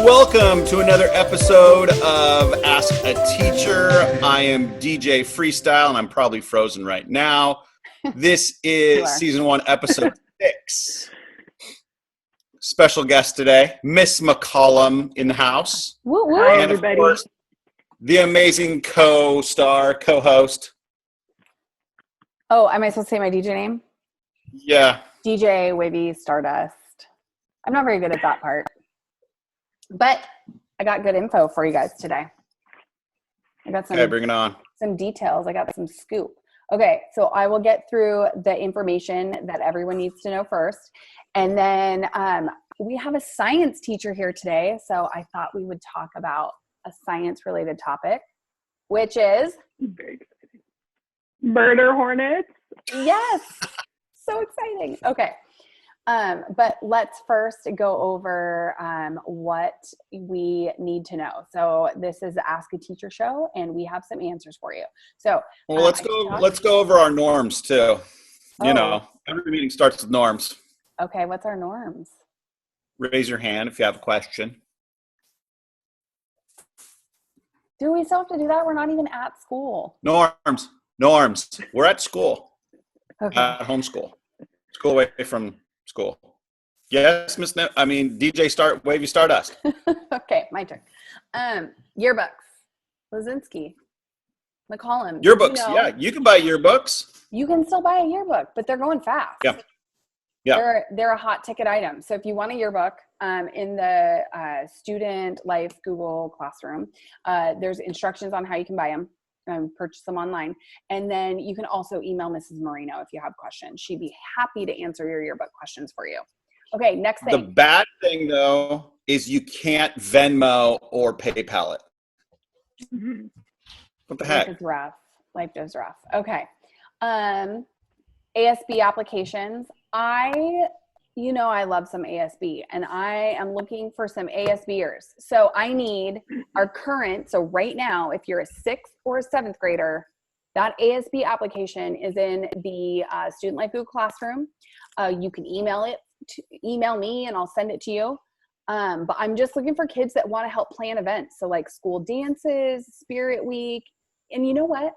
welcome to another episode of Ask a Teacher. I am DJ Freestyle, and I'm probably frozen right now. This is season 1, episode 6. Special guest today, Miss McCollum in the house. Woo woo. Hi, everybody. Of course, the amazing co-host. Oh, am I supposed to say my DJ name? Yeah. DJ Wavy Stardust. I'm not very good at that part. But I got good info for you guys today. I got some, bring it on. Some details. I got some scoop. Okay, so I will get through the information that everyone needs to know first. And then we have a science teacher here today. So I thought we would talk about a science-related topic, which is... Very exciting. Murder hornets. Yes. So exciting. Okay. But let's first go over what we need to know. So this is the Ask a Teacher show, and we have some answers for you. So well, let's go over our norms too. You know, every meeting starts with norms. Okay, what's our norms? Raise your hand if you have a question. Do we still have to do that? We're not even at school. Norms. We're at school. Okay. At homeschool. School away from school. Yes, DJ Wavy Stardust. Okay, my turn. Yearbooks. Lazinski. McCollum. Yearbooks, yeah. You can buy yearbooks. You can still buy a yearbook, but they're going fast. Yeah. They're a hot ticket item. So if you want a yearbook in the Student Life Google Classroom, there's instructions on how you can buy them. Purchase them online. And then you can also email Mrs. Marino if you have questions. She'd be happy to answer your yearbook questions for you. Okay, next thing. The bad thing, though, is you can't Venmo or PayPal it. Mm-hmm. What the heck? Life is rough. Okay. ASB applications. I love some ASB, and I am looking for some ASBers. So I need our current, so right now, if you're a 6th or a 7th grader, that ASB application is in the Student Life Google Classroom. You can email me and I'll send it to you. But I'm just looking for kids that want to help plan events. So like school dances, Spirit Week. And you know what?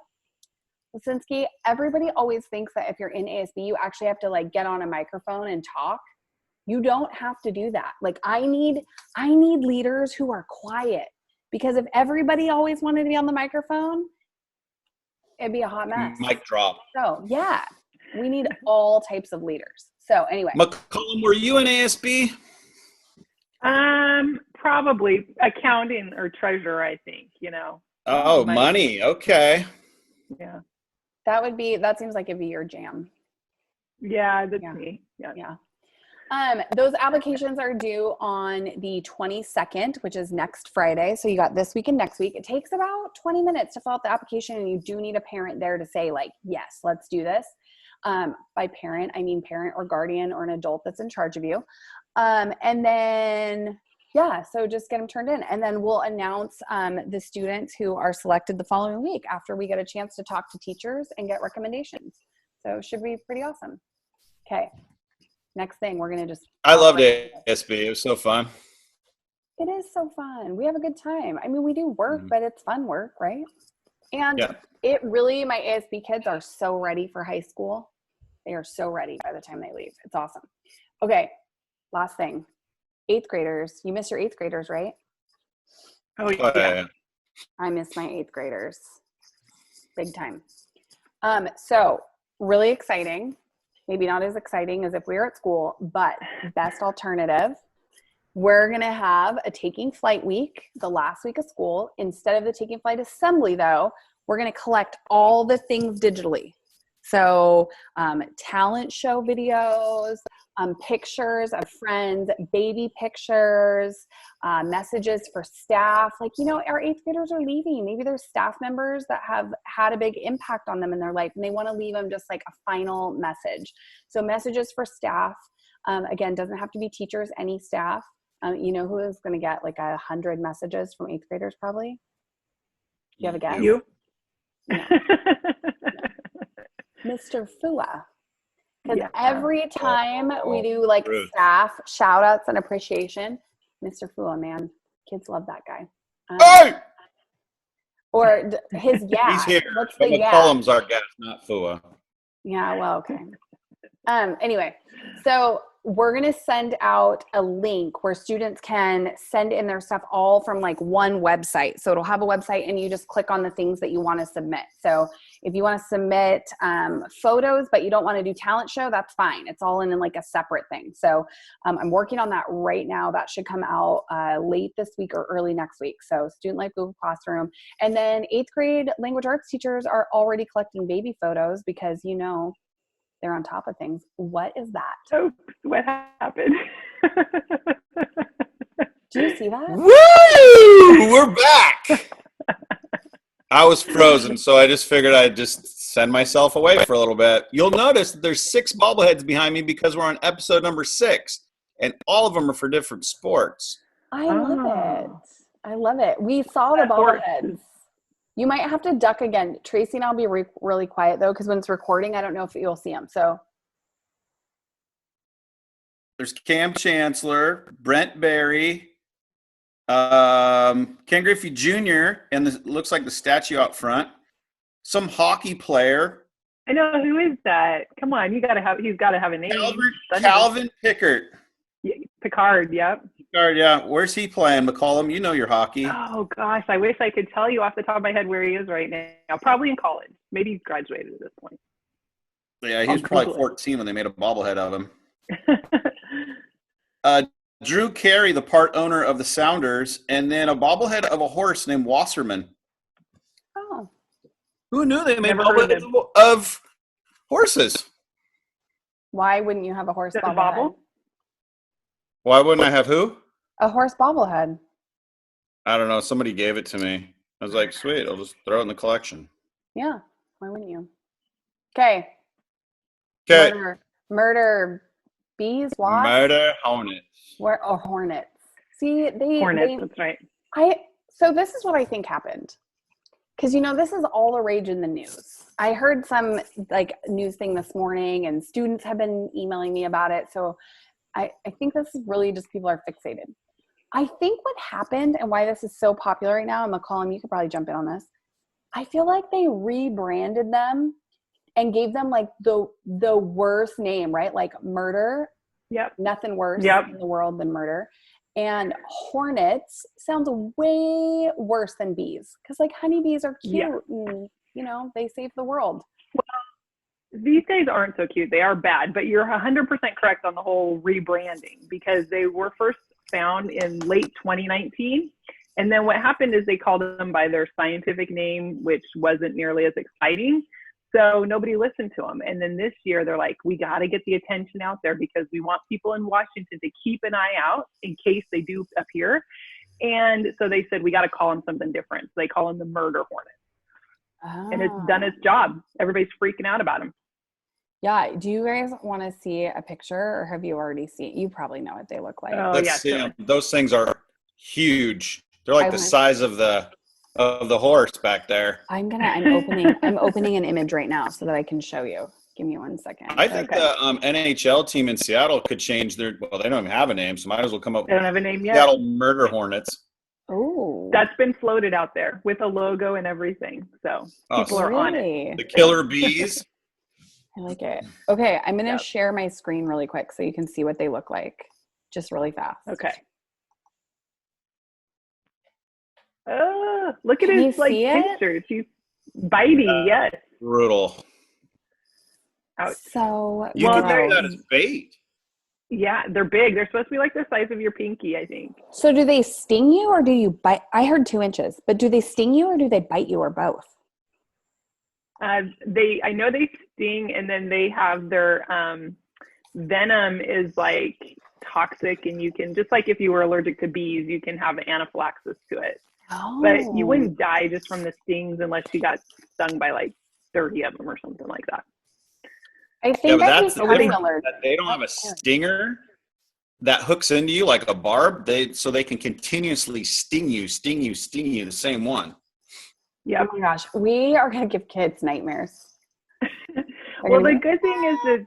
Lasinski, everybody always thinks that if you're in ASB, you actually have to like get on a microphone and talk. You don't have to do that. Like I need leaders who are quiet, because if everybody always wanted to be on the microphone, it'd be a hot mess. Mic drop. So yeah, we need all types of leaders. So anyway. McCollum, were you in ASB? Probably accounting or treasurer, I think, Oh, money. Okay. Yeah. That seems like it'd be your jam. Yeah, that's me. Yeah. Those applications are due on the 22nd, which is next Friday. So you got this week and next week. It takes about 20 minutes to fill out the application, and you do need a parent there to say like, yes, let's do this. By parent, I mean parent or guardian or an adult that's in charge of you. And then, so just get them turned in, and then we'll announce the students who are selected the following week after we get a chance to talk to teachers and get recommendations. So it should be pretty awesome. Okay. Next thing, we're going to just... I loved ASB. It was so fun. It is so fun. We have a good time. I mean, we do work, but it's fun work, right? And it really, my ASB kids are so ready for high school. They are so ready by the time they leave. It's awesome. Okay. Last thing. 8th graders. You miss your 8th graders, right? Oh, yeah. I miss my 8th graders. Big time. So really exciting. Maybe not as exciting as if we were at school, but best alternative. We're going to have a Taking Flight week, the last week of school. Instead of the Taking Flight assembly, though, we're going to collect all the things digitally. So talent show videos, pictures of friends, baby pictures, messages for staff. Like, our 8th graders are leaving. Maybe there's staff members that have had a big impact on them in their life, and they want to leave them just like a final message. So messages for staff, again, doesn't have to be teachers, any staff. You know who is going to get like 100 messages from 8th graders probably? Do you have a guess? You? No. Mr. Fua. Because every time we do like staff shout outs and appreciation, Mr. Fua, man, Kids love that guy. Hey! Or his gas. He's here. What's But the gas? McCollum's our guest, not Fua. Yeah, well, okay. Anyway, so we're going to send out a link where students can send in their stuff all from like one website. So it'll have a website and you just click on the things that you want to submit. So if you want to submit photos, but you don't want to do talent show, that's fine. It's all in like a separate thing. So I'm working on that right now. That should come out late this week or early next week. So Student Life Google Classroom. And then 8th grade language arts teachers are already collecting baby photos because, you know, they're on top of things. What is that? Oh, what happened? Do you see that? Woo! We're back. I was frozen, so I just figured I'd just send myself away for a little bit. You'll notice that there's 6 bobbleheads behind me because we're on episode number 6, and all of them are for different sports. I love it. I love it. We saw the bobbleheads. You might have to duck again. Tracy and I'll be really quiet, though, because when it's recording, I don't know if you'll see them. So there's Cam Chancellor, Brent Berry, Ken Griffey Jr., and looks like the statue out front. Some hockey player. I know, who is that? Come on, he's got to have a name. Calvin Pickard. Yeah, Picard, yep. Picard, yeah. Where's he playing, McCollum? You know your hockey. Oh, gosh, I wish I could tell you off the top of my head where he is right now. Probably in college. Maybe he's graduated at this point. Yeah, he was probably 14 when they made a bobblehead of him. Drew Carey, the part owner of the Sounders, and then a bobblehead of a horse named Wasserman. Oh. Who knew they made bobbleheads of horses? Why wouldn't you have a horse bobblehead? Bobble? Why wouldn't I have who? A horse bobblehead. I don't know. Somebody gave it to me. I was like, sweet, I'll just throw it in the collection. Yeah. Why wouldn't you? Okay. Murder bees, wasps? Murder hornets. Or hornets. See, Hornets, that's right. So this is what I think happened. Because, you know, this is all the rage in the news. I heard some, like, news thing this morning, and students have been emailing me about it. So I think this is really just people are fixated. I think what happened and why this is so popular right now, and McCollum, you could probably jump in on this. I feel like they rebranded them and gave them like the worst name, right? Like murder. Yep. Nothing worse in the world than murder. And hornets sounds way worse than bees because like honeybees are cute and, you know, they save the world. Well, these days aren't so cute. They are bad, but you're 100% correct on the whole rebranding because they were first found in late 2019. And then what happened is they called them by their scientific name, which wasn't nearly as exciting. So nobody listened to them. And then this year they're like, we got to get the attention out there because we want people in Washington to keep an eye out in case they do appear. And so they said, we got to call them something different. So they call them the murder hornet. Oh. And it's done its job. Everybody's freaking out about them. Yeah. Do you guys want to see a picture or have you already seen? You probably know what they look like. Oh, Let's see them. Those things are huge. They're like the size of the horse back there. I'm opening an image right now so that I can show you. Give me 1 second. I think the NHL team in Seattle could change their. Well, they don't even have a name, so might as well come up. They don't have a name yet. Seattle Murder Hornets. Oh, that's been floated out there with a logo and everything. So people are on it. The killer bees. I like it. Okay, I'm gonna share my screen really quick so you can see what they look like, just really fast. Okay. Look at his like pictures. He's bitey, yes. Brutal. Ouch. So you can use that as bait. Yeah, they're big. They're supposed to be like the size of your pinky, I think. So do they sting you or do you bite? I heard 2 inches, but do they sting you or do they bite you or both? I know they sting, and then they have their venom is like toxic, and you can, just like if you were allergic to bees, you can have anaphylaxis to it. Oh. But you wouldn't die just from the stings unless you got stung by like 30 of them or something like that. I think that's the thing, that they don't have a stinger that hooks into you like a barb. So they can continuously sting you, the same one. Yeah. Oh my gosh, we are gonna give kids nightmares. Well, the good thing is that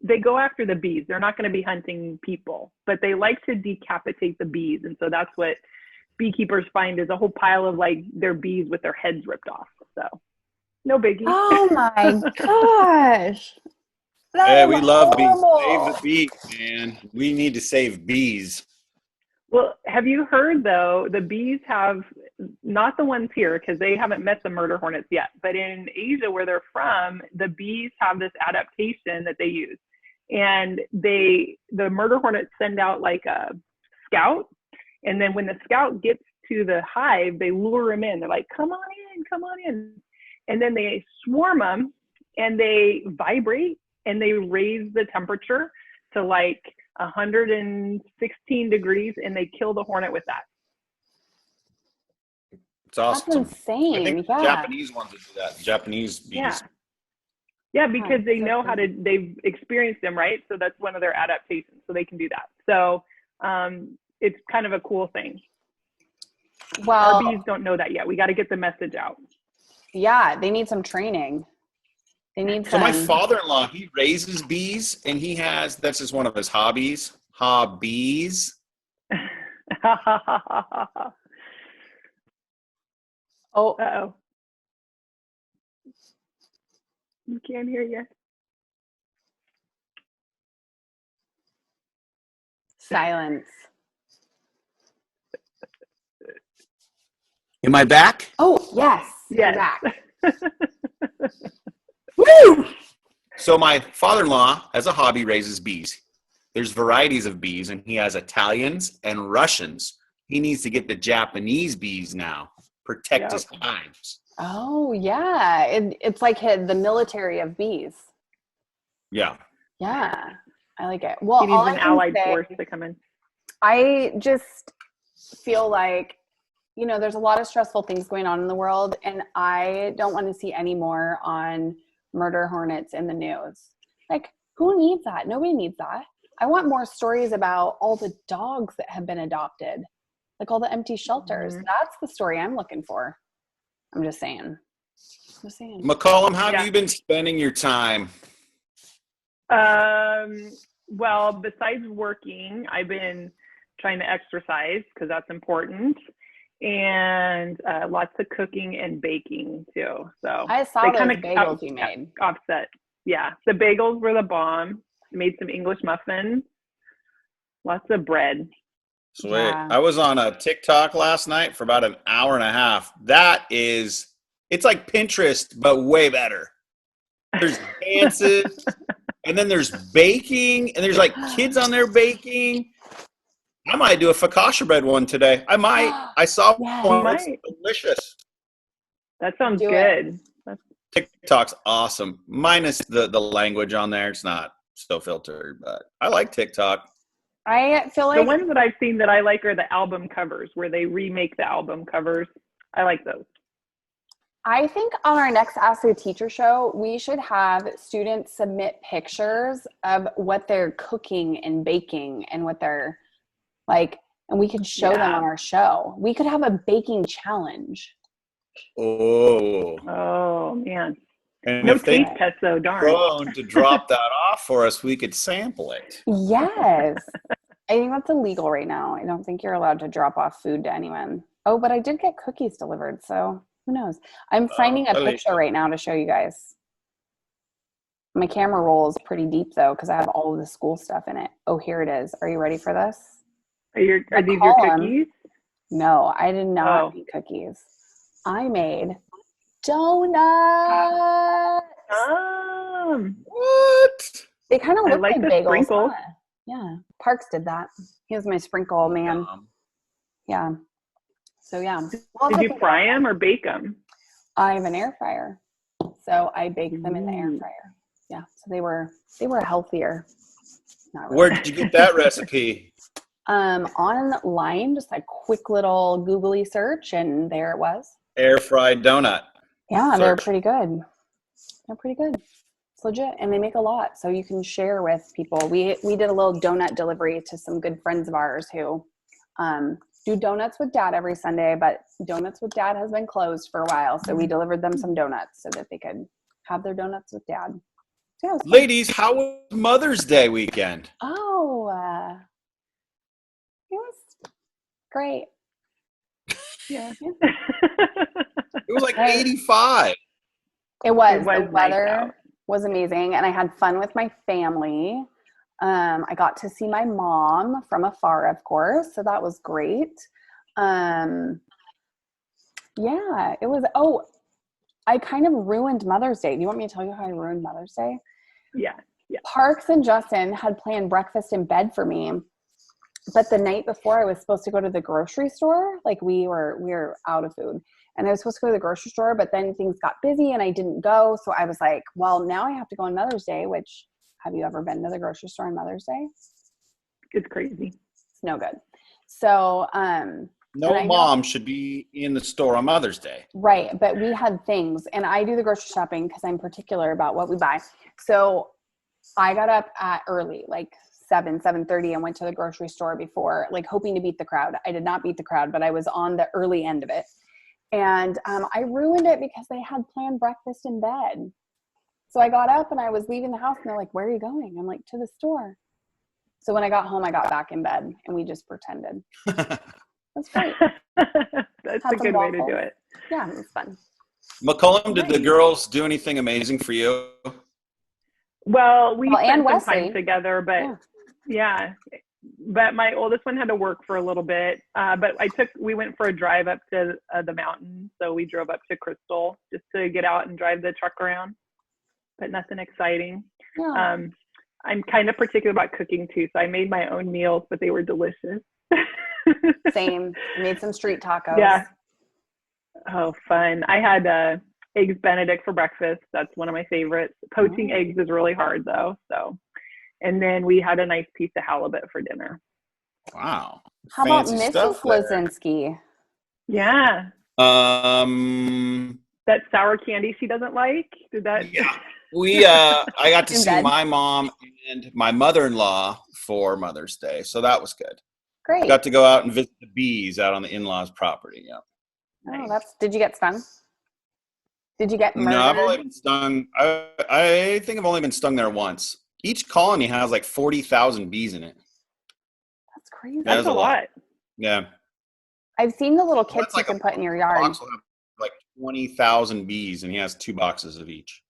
they go after the bees. They're not going to be hunting people, but they like to decapitate the bees. And so that's what beekeepers find, is a whole pile of like their bees with their heads ripped off. So no biggie. Oh my gosh. Hey, we love bees. Horrible. Save the bees, man. We need to save bees. Well, have you heard though, the bees have, not the ones here because they haven't met the murder hornets yet, but in Asia where they're from, the bees have this adaptation that they use. And the murder hornets send out like a scout. And then when the scout gets to the hive, they lure him in. They're like, come on in, come on in. And then they swarm them and they vibrate and they raise the temperature to like 116 degrees, and they kill the hornet with that. It's awesome. That's insane. I think the Japanese ones would do that. Japanese bees. Yeah, because they know how to, they've experienced them, right? So that's one of their adaptations. So they can do that. So it's kind of a cool thing. Well, our bees don't know that yet. We got to get the message out. Yeah, they need some training. They need So my father-in-law, he raises bees, and he has, that's just one of his hobbies. Hobbies. Oh. Uh-oh. You can't hear you. Silence. Am I back? Oh, yes. Yes. You're back. Woo! So my father-in-law, as a hobby, raises bees. There's varieties of bees, and he has Italians and Russians. He needs to get the Japanese bees now. Protect his hives. Oh, yeah. It's like the military of bees. Yeah. Yeah. I like it. Well, he needs an allied force to come in. I just feel like, there's a lot of stressful things going on in the world, and I don't want to see any more on murder hornets in the news. Like, who needs that? Nobody needs that. I want more stories about all the dogs that have been adopted, like all the empty shelters. Mm-hmm. That's the story I'm looking for. I'm just saying. McCollum, how have you been spending your time? Well, besides working, I've been trying to exercise because that's important. And lots of cooking and baking too. So I saw those bagels you made. Offset. Yeah. The bagels were the bomb. Made some English muffins. Lots of bread. Sweet. Yeah. I was on a TikTok last night for about an hour and a half. It's like Pinterest, but way better. There's dances, and then there's baking, and there's like kids on there baking. I might do a focaccia bread one today. I might. I saw one. It's delicious. That sounds good. TikTok's awesome. Minus the language on there. It's not so filtered, but I like TikTok. I feel like the ones that I've seen that I like are the album covers, where they remake the album covers. I like those. I think on our next Ask a Teacher show, we should have students submit pictures of what they're cooking and baking and what they're like, and we could show them on our show. We could have a baking challenge. Oh man. And no taste test though, darn. To drop that off for us, we could sample it. Yes. I think that's illegal right now. I don't think you're allowed to drop off food to anyone. Oh, but I did get cookies delivered, so who knows? I'm finding a picture right now to show you guys. My camera roll is pretty deep though, because I have all of the school stuff in it. Oh, here it is. Are you ready for this? Are these your cookies? No, I did not make cookies. I made donuts. What? They kind of look like bagels. Sprinkles. Yeah, Parks did that. He was my sprinkle man. Yeah. So yeah. Did you fry them or bake them? I have an air fryer, so I baked them in the air fryer. Yeah, so they were healthier. Really. Where did you get that recipe? Online, just a quick little googly search, and there it was. Air fried donut. Yeah, they're pretty good. They're pretty good. It's legit, and they make a lot, so you can share with people. We did a little donut delivery to some good friends of ours who do Donuts with Dad every Sunday, but Donuts with Dad has been closed for a while, so we delivered them some donuts so that they could have their Donuts with Dad. Yeah, it was fun. Ladies, how was Mother's Day weekend? Oh, it was great. Yeah. It was like 85. It was. It was The nice weather out. was amazing, and I had fun with my family. I got to see my mom from afar, of course, so that was great. Yeah, it was. Oh, I kind of ruined Mother's Day. Do you want me to tell you how I ruined Mother's Day? Yeah. Parks and Justin had planned breakfast in bed for me, but the night before I was supposed to go to the grocery store. Like we were out of food, and I was supposed to go to the grocery store, but then things got busy and I didn't go. So I was like, well, now I have to go on Mother's Day, which, have you ever been to the grocery store on Mother's Day? It's crazy. It's no good. So, No mom should be in the store on Mother's Day. Right. But we had things, and I do the grocery shopping because I'm particular about what we buy. So I got up at early, like 7:30, and went to the grocery store before, like hoping to beat the crowd. I did not beat the crowd, but I was on the early end of it. And I ruined it because they had planned breakfast in bed. So I got up and I was leaving the house, and they're like, where are you going? I'm like, to the store. So when I got home, I got back in bed and we just pretended. That's great. That's a good way to do it. Yeah, it was fun. McCollum, did the girls do anything amazing for you? Well, we spent some Wesley. time together, but yeah. But my oldest one had to work for a little bit. But we went for a drive up to the mountain. So we drove up to Crystal just to get out and drive the truck around, but nothing exciting. Yeah. I'm kind of particular about cooking too. So I made my own meals, but they were delicious. Same. I made some street tacos. Yeah. Oh, fun. I had eggs Benedict for breakfast. That's one of my favorites. Poaching eggs is really hard though. So, and then we had a nice piece of halibut for dinner. Wow. How about Mrs. Lazinski? Yeah. That sour candy she doesn't like. Did that? Yeah. I got to see my mom and my mother-in-law for Mother's Day, so that was good. Great. Got to go out and visit the bees out on the in-laws' property. Yeah. Oh, did you get stung? Did you get murdered? No, I've only been stung. I think I've only been stung there once. Each colony has like 40,000 bees in it. That's crazy. That's a lot. Yeah. I've seen the little kits you can put in your yard. Box will have like 20,000 bees, and he has 2 boxes of each.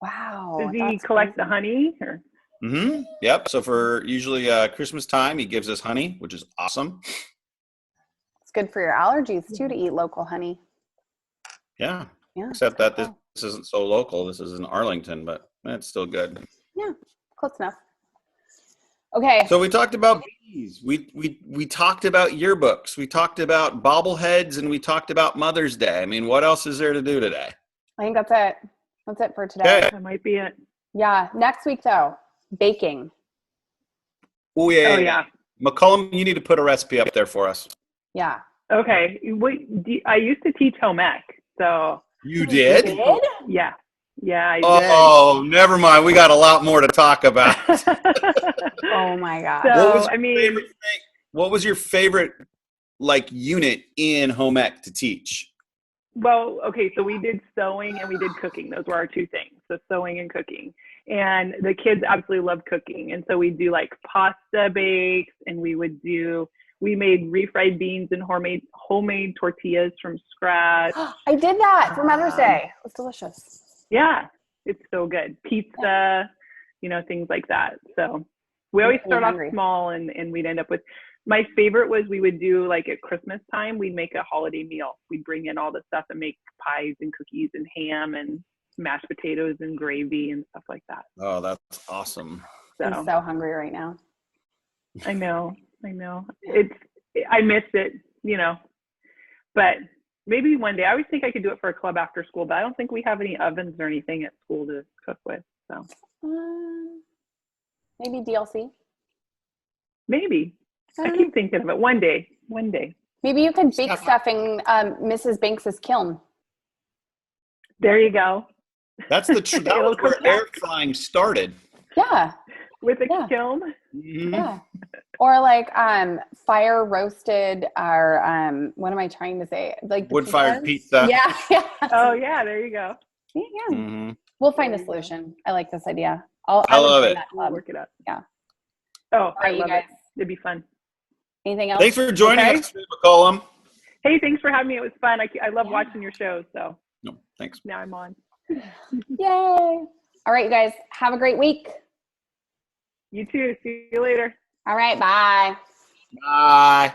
Wow. Does he collect the honey? Or? Mm-hmm. Yep. So for usually Christmas time, he gives us honey, which is awesome. It's good for your allergies too to eat local honey. Yeah. Except that this isn't so local. This is in Arlington, but it's still good. Yeah, close enough. Okay. So we talked about bees. We talked about yearbooks. We talked about bobbleheads, and we talked about Mother's Day. I mean, what else is there to do today? I think that's it. That's it for today. Okay. That might be it. Yeah. Next week though, baking. Oh yeah. Oh yeah. McCollum, you need to put a recipe up there for us. Yeah. Okay. I used to teach home ec, so. You did? Yeah. Yeah, I did. Oh, never mind. We got a lot more to talk about. Oh my God. So, what was your favorite unit in home ec to teach? Well, okay, so we did sewing and we did cooking. Those were our 2 things. So sewing and cooking. And the kids absolutely loved cooking. And so we do like pasta bakes, and we made refried beans and homemade tortillas from scratch. I did that for Mother's Day. It was delicious. Yeah, it's so good. Pizza, things like that. So we always start off small, and we'd end up with, my favorite was we would do like at Christmas time, we'd make a holiday meal. We'd bring in all the stuff and make pies and cookies and ham and mashed potatoes and gravy and stuff like that. Oh, that's awesome. I'm so hungry right now. I know. I miss it, but maybe one day. I always think I could do it for a club after school, but I don't think we have any ovens or anything at school to cook with. So maybe DLC. Maybe. I keep thinking of it. One day. Maybe you can bake stuff in Mrs. Banks's kiln. There you go. That's that was where air frying started. Yeah. With a kiln. Mm-hmm. Yeah. Or like fire roasted, or what am I trying to say? Like wood fired pizza. Yeah. Oh yeah, there you go. Yeah. Mm-hmm. We'll find a solution. I like this idea. I I would love join it. that We'll club. work it out. Yeah. Oh, All right, I you love guys. it. It'd be fun. Anything else? Thanks for joining Okay. us, McCollum. Hey, thanks for having me. It was fun. I love Yeah. watching your shows, so No, thanks. now I'm on. Yay. All right, you guys. Have a great week. You too. See you later. All right. Bye. Bye.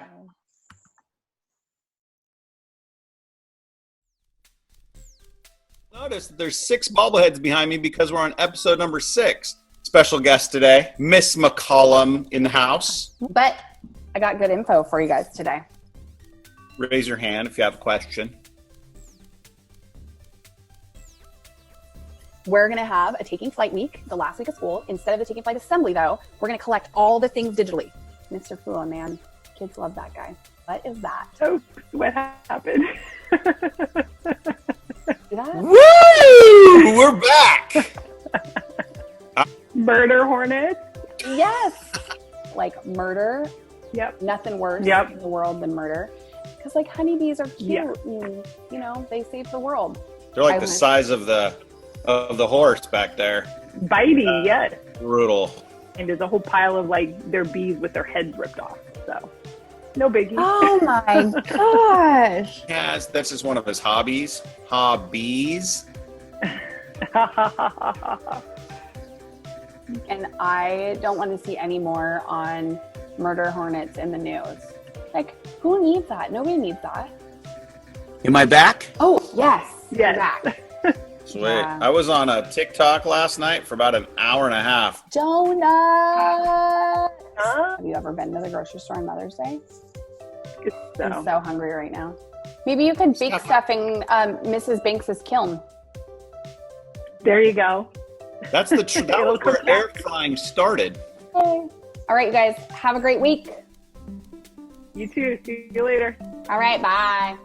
Notice that there's 6 bobbleheads behind me because we're on episode number 6. Special guest today, Miss McCollum in the house. But I got good info for you guys today. Raise your hand if you have a question. We're going to have a Taking Flight week, the last week of school. Instead of the Taking Flight assembly, though, we're going to collect all the things digitally. Mr. Fua, man. Kids love that guy. What is that? Oh, what happened? See that? Woo! We're back. Murder Hornets. Yes. Like murder. Yep. Nothing worse Yep. in the world than murder. Because like honeybees are cute. Yeah. And, you know, they save the world. They're like I the went- size of the horse back there. Bitey, yes. Brutal. And there's a whole pile of like their bees with their heads ripped off. So no biggie. Oh my gosh. Yeah, that's just one of his hobbies. Hobbies. And I don't want to see any more on murder hornets in the news. Like, who needs that? Nobody needs that. Am I back? Oh, yes. Yes. You're back. Sweet. Yeah. I was on a TikTok last night for about an hour and a half. Donuts. Huh? Have you ever been to the grocery store on Mother's Day? So, I'm so hungry right now. Maybe you could bake stuff in Mrs. Banks's kiln. there you go. That's that was where air frying started. Yay. All right, you guys. Have a great week. You too. See you later. All right. Bye.